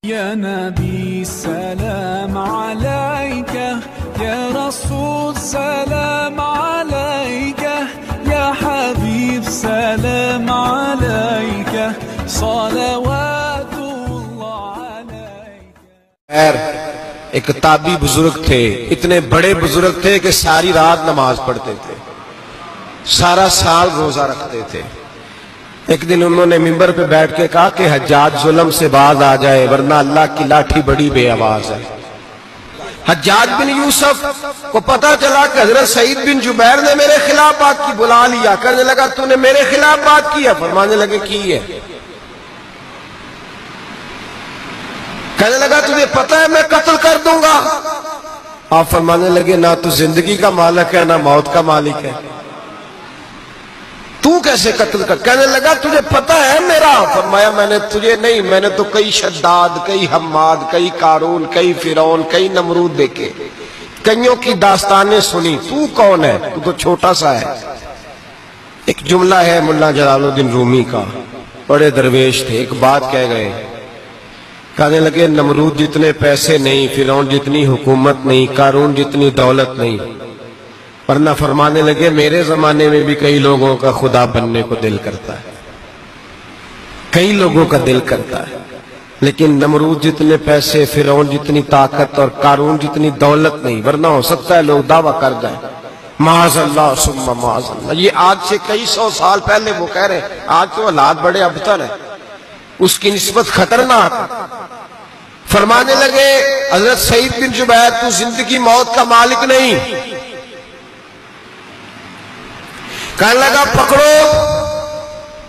يا نبي سلام عليك يا رسول سلام عليك يا حبيب سلام عليك صلوات الله عليك. ایک تابعی بزرگ تھے، اتنے بڑے بزرگ تھے کہ ساری رات نماز پڑھتے تھے، سارا سال روزہ رکھتے تھے. ایک دن انہوں نے ممبر پہ بیٹھ کے کہا کہ حجاج ظلم سے باز آ جائے ورنہ اللہ کی لاٹھی بڑی بے آواز ہے. حجاج بن یوسف کو پتا چلا کہ حضرت سعید بن جبیر نے میرے خلاف بات کی، بلا لیا. کہنے لگا تو نے میرے خلاف بات کی ہے؟ فرمانے لگے کی ہے. کہنے لگا تجھے پتا ہے میں قتل کر دوں گا؟ آپ فرمانے لگے نہ تو زندگی کا مالک ہے نہ موت کا مالک ہے، تو کیسے قتل کر؟ کہنے لگا تجھے پتا ہے میرا؟ فرمایا میں نے تجھے نہیں، میں نے تو کئی شداد، کئی حماد، کئی قارون، کئی فرعون، کئی نمرود دیکھے، کئیوں کی داستانیں سنی، تو کون ہے؟ تو تو چھوٹا سا ہے. ایک جملہ ہے ملا جلال الدین رومی کا، بڑے درویش تھے، ایک بات کہہ گئے. کہنے لگے نمرود جتنے پیسے نہیں، فرعون جتنی حکومت نہیں، قارون جتنی دولت نہیں، ورنہ فرمانے لگے میرے زمانے میں بھی کئی لوگوں کا خدا بننے کو دل کرتا ہے، کئی لوگوں کا دل کرتا ہے، لیکن نمرود جتنے پیسے، فرعون جتنی طاقت اور قارون جتنی دولت نہیں، ورنہ ہو سکتا ہے لوگ دعویٰ کر جائیں معاذ اللہ ثم معاذ اللہ. یہ آج سے کئی سو سال پہلے وہ کہہ رہے ہیں، آج تو حالات بڑے ابتر ہیں، اس کی نسبت خطرناک. فرمانے لگے حضرت سعید بن جبیر تو زندگی موت کا مالک نہیں. کہنے لگا پکڑو،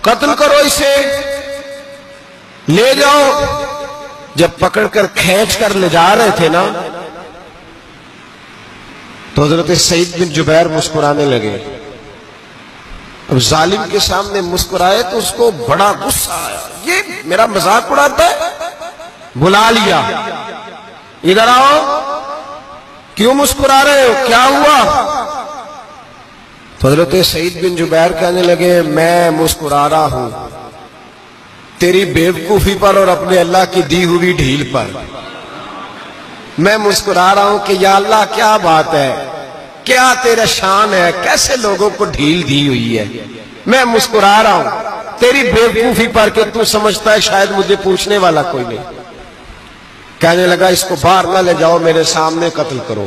قتل کرو اسے، لے جاؤ. جب پکڑ کر کھینچ کر لے جا رہے تھے نا تو حضرت سعید بن جبیر مسکرانے لگے. اب ظالم کے سامنے مسکرائے تو اس کو بڑا غصہ آیا، یہ میرا مذاق اڑاتا ہے. بلا لیا، ادھر آؤ، کیوں مسکرا رہے ہو، کیا ہوا؟ تو حضرت سعید بن جبیر کہنے لگے میں مسکرا رہا ہوں تیری بیوقوفی پر اور اپنے اللہ کی دی ہوئی ڈھیل پر. میں مسکرا رہا ہوں کہ یا اللہ کیا بات ہے، کیا تیرا شان ہے، کیسے لوگوں کو ڈھیل دی ہوئی ہے. میں مسکرا رہا ہوں تیری بیوقوفی پر کہ تو سمجھتا ہے شاید مجھے پوچھنے والا کوئی نہیں. کہنے لگا اس کو باہر نہ لے جاؤ، میرے سامنے قتل کرو.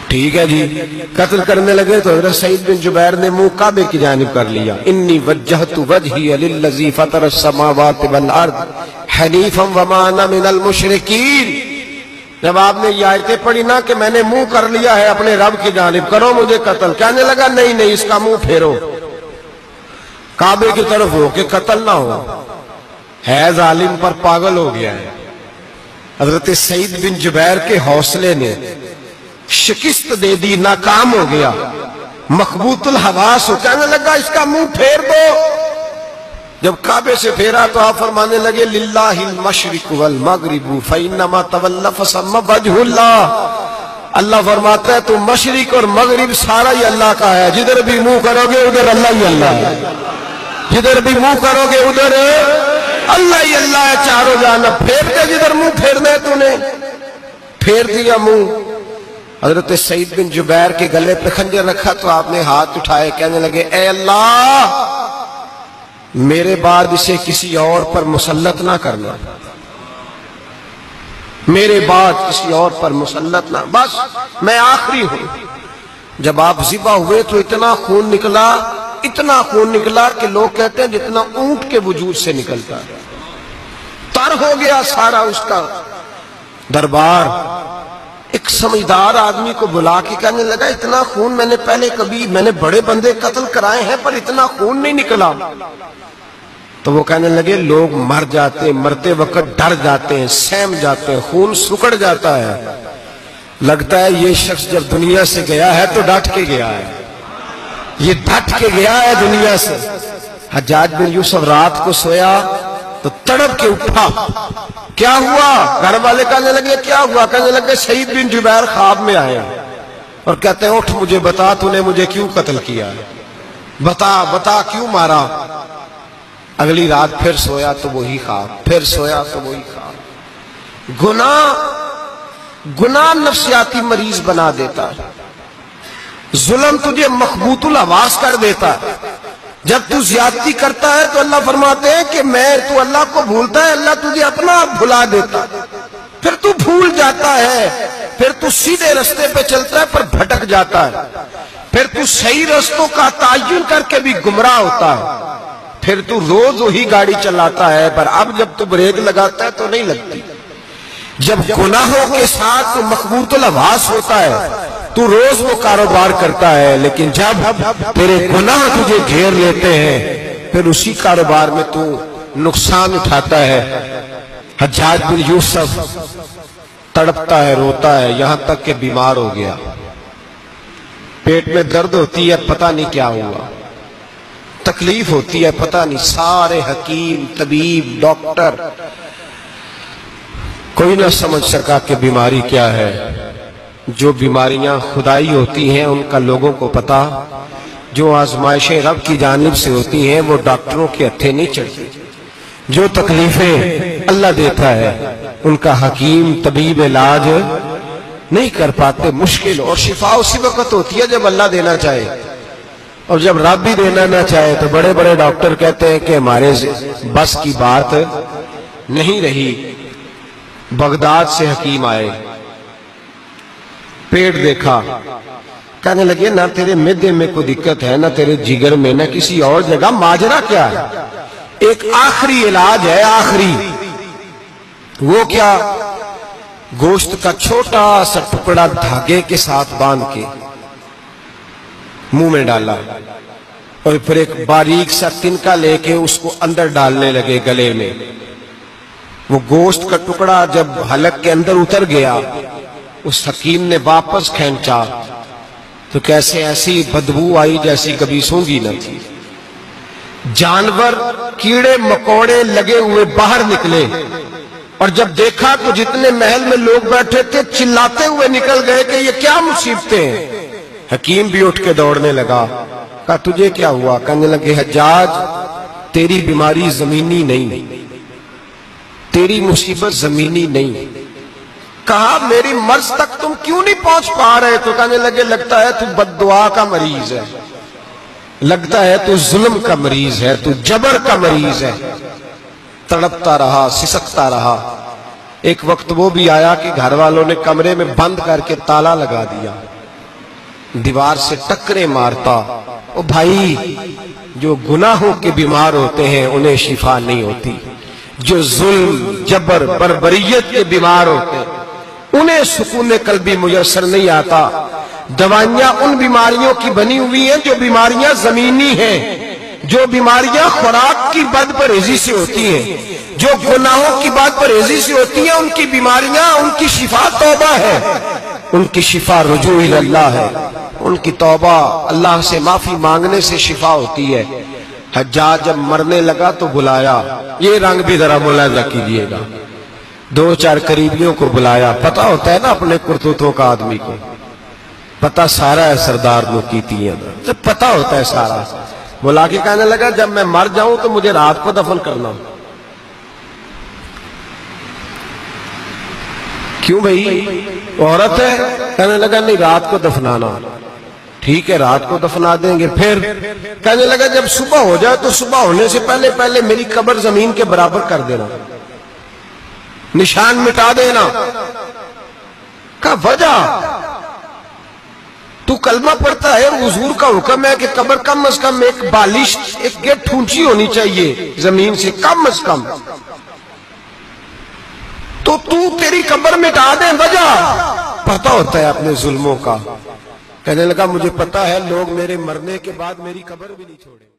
ٹھیک ہے جی. قتل کرنے لگے تو حضرت سعید بن جبیر نے منہ کعبے کی جانب کر لیا. انی وجہت وجہی للذی فطر السماوات والارض حنیفا وما انا من المشرکین. جب آپ نے یہ آیتیں پڑھی نا کہ میں نے منہ کر لیا ہے اپنے رب کی جانب، کرو مجھے قتل. کہنے لگا نہیں نہیں، اس کا منہ پھیرو، کعبے کی طرف ہو کہ قتل نہ ہو. ہے ظالم پر پاگل ہو گیا ہے. حضرت سعید بن جبیر کے حوصلے نے شکست دے دی، ناکام ہو گیا، مخبوط الحواس ہو. کہنے لگا اس کا منہ پھیر دو. جب کعبے سے پھیرا تو آپ فرمانے لگے للہ المشرق والمغرب فإنما تول فثم وجہ اللہ. اللہ فرماتا ہے تو مشرق اور مغرب سارا ہی اللہ کا ہے، جدھر بھی منہ کرو گے ادھر اللہ ہی اللہ ہے، جدھر بھی منہ کرو گے ادھر اللہ ہی اللہ ہے. چاروں جانب پھیر دے، جدھر منہ پھیرنا ہے تو نے پھیر دیا منہ. حضرت سعید بن جبیر کے گلے پہ خنجر رکھا تو آپ نے ہاتھ اٹھائے. کہنے لگے اے اللہ میرے بعد اسے کسی اور پر مسلط نہ کرنا، میرے بعد کسی اور پر مسلط نہ، بس میں آخری ہوں. جب آپ ذبح ہوئے تو اتنا خون نکلا کہ لوگ کہتے ہیں جتنا اونٹ کے وجود سے نکلتا ہے. تر ہو گیا سارا اس کا دربار. ایک سمجھدار آدمی کو بلا کے کہنے لگا اتنا خون میں نے بڑے بندے قتل کرائے ہیں پر اتنا خون نہیں نکلا. تو وہ کہنے لگے لوگ مر جاتے ہیں، مرتے وقت ڈر جاتے ہیں، سہم جاتے ہیں، خون سکڑ جاتا ہے. لگتا ہے یہ شخص جب دنیا سے گیا ہے تو ڈٹ کے گیا ہے، یہ ڈٹ کے گیا ہے دنیا سے. حجاج بن یوسف رات کو سویا تو تڑپ کے اٹھا. کیا ہوا؟ گھر والے کہنے لگے کیا ہوا؟ کہنے لگے سعید بن جبیر خواب میں آئے اور کہتے ہیں اٹھ مجھے بتا تو نے مجھے کیوں قتل کیا، بتا کیوں مارا. اگلی رات پھر سویا تو وہی خواب، پھر سویا تو وہی خواب۔ گناہ نفسیاتی مریض بنا دیتا ہے، ظلم تجھے مخبوط الحواس کر دیتا ہے۔ جب تو زیادتی کرتا ہے تو اللہ فرماتے ہیں کہ تو اللہ کو بھولتا ہے، اللہ تجھے اپنا آپ بھلا دیتا ہے، پھر تو بھول جاتا ہے، پھر تو سیدھے رستے پہ چلتا ہے پر بھٹک جاتا ہے، پھر تو صحیح رستوں کا تعین کر کے بھی گمراہ ہوتا ہے، پھر تو روز وہی گاڑی چلاتا ہے پر اب جب تو بریک لگاتا ہے تو نہیں لگتی۔ جب گناہوں کے ساتھ تو مخبوط الحواس ہوتا ہے تو روز وہ کاروبار کرتا ہے، لیکن جب تیرے گناہ تجھے گھیر لیتے ہیں پھر اسی کاروبار میں تو نقصان اٹھاتا ہے۔ حجاج بن یوسف تڑپتا ہے، روتا ہے، یہاں تک کہ بیمار ہو گیا، پیٹ میں درد ہوتی ہے، پتہ نہیں کیا ہوا، تکلیف ہوتی ہے، پتہ نہیں، سارے حکیم، طبیب، ڈاکٹر، کوئی نہ سمجھ سکا کہ بیماری کیا ہے۔ جو بیماریاں خدائی ہوتی ہیں ان کا لوگوں کو پتا، جو آزمائشیں رب کی جانب سے ہوتی ہیں وہ ڈاکٹروں کے ہتھے نہیں چڑھتی، جو تکلیفیں اللہ دیتا ہے ان کا حکیم طبیب علاج نہیں کر پاتے، مشکل، اور شفا اسی وقت ہوتی ہے جب اللہ دینا چاہے، اور جب رب بھی دینا نہ چاہے تو بڑے بڑے ڈاکٹر کہتے ہیں کہ ہمارے بس کی بات نہیں رہی۔ بغداد سے حکیم آئے، پیٹ دیکھا، کہنے لگے نہ تیرے معدے میں کوئی دقت ہے، نہ تیرے جگر میں، نہ کسی اور جگہ، ماجرا کیا ہے؟ ایک آخری علاج ہے، آخری، وہ کیا؟ گوشت کا چھوٹا سا ٹکڑا دھاگے کے ساتھ باندھ کے منہ میں ڈالا، اور پھر ایک باریک سا تنکا لے کے اس کو اندر ڈالنے لگے گلے میں۔ وہ گوشت کا ٹکڑا جب حلق کے اندر اتر گیا، اس حکیم نے واپس کھینچا تو کیسے ایسی بدبو آئی جیسی کبھی سونگی نہ تھی۔ جانور، کیڑے مکوڑے لگے ہوئے باہر نکلے، اور جب دیکھا تو جتنے محل میں لوگ بیٹھے تھے چلاتے ہوئے نکل گئے کہ یہ کیا مصیبتیں ہیں۔ حکیم بھی اٹھ کے دوڑنے لگا، کہا تجھے کیا ہوا؟ کہنے لگے حجاج تیری بیماری زمینی نہیں، تیری مصیبت زمینی نہیں۔ کہا میری مرض تک تم کیوں نہیں پہنچ پا رہے؟ تو کہنے لگے لگتا ہے تو بد دعا کا مریض ہے، لگتا ہے تو ظلم کا مریض ہے، تو جبر کا مریض ہے۔ تڑپتا رہا، سسکتا رہا۔ ایک وقت وہ بھی آیا کہ گھر والوں نے کمرے میں بند کر کے تالا لگا دیا، دیوار سے ٹکرے مارتا۔ او بھائی، جو گناہوں کے بیمار ہوتے ہیں انہیں شفا نہیں ہوتی، جو ظلم، جبر، بربریت کے بیمار ہوتے ہیں انہیں سکون قلبی میسر نہیں آتا۔ دوائیاں ان بیماریوں کی بنی ہوئی ہیں جو بیماریاں زمینی ہیں، جو بیماریاں خوراک کی بد پرہیزی سے ہوتی ہیں، جو گناہوں کی بد پرہیزی سے ہوتی ہیں، ان کی بیماریاں، ان کی شفا توبہ ہے، ان کی شفا رجوع اللہ ہے، ان کی توبہ اللہ سے معافی مانگنے سے شفا ہوتی ہے۔ حجاج جب مرنے لگا تو بلایا، یہ رنگ بھی ذرا ملاحظہ کیجئے گا، دو چار قریبیوں کو بلایا، پتہ ہوتا ہے نا اپنے کرتوتوں کا آدمی کو، پتہ سارا ہے سردار لوگ کیتی ہیں، جب پتہ ہوتا ہے سارا، بلا کے کہنے لگا جب میں مر جاؤں تو مجھے رات کو دفن کرنا۔ کیوں بھائی، عورت ہے؟ کہنے لگا نہیں، رات کو دفنانا۔ ٹھیک ہے، رات کو دفنا دیں گے۔ پھر کہنے لگا جب صبح ہو جائے تو صبح ہونے سے پہلے پہلے میری قبر زمین کے برابر کر دینا، نشان مٹا دینا۔ کہا وجہ؟ تو کلمہ پڑھتا ہے، حضور کا حکم ہے کہ قبر کم از کم ایک بالش، ایک گیٹ اونچی ہونی چاہیے زمین سے، کم از کم، تو تیری قبر مٹا دیں، وجہ؟ پتہ ہوتا ہے اپنے ظلموں کا۔ کہنے لگا مجھے پتا ہے لوگ میرے مرنے کے بعد میری قبر بھی نہیں چھوڑیں۔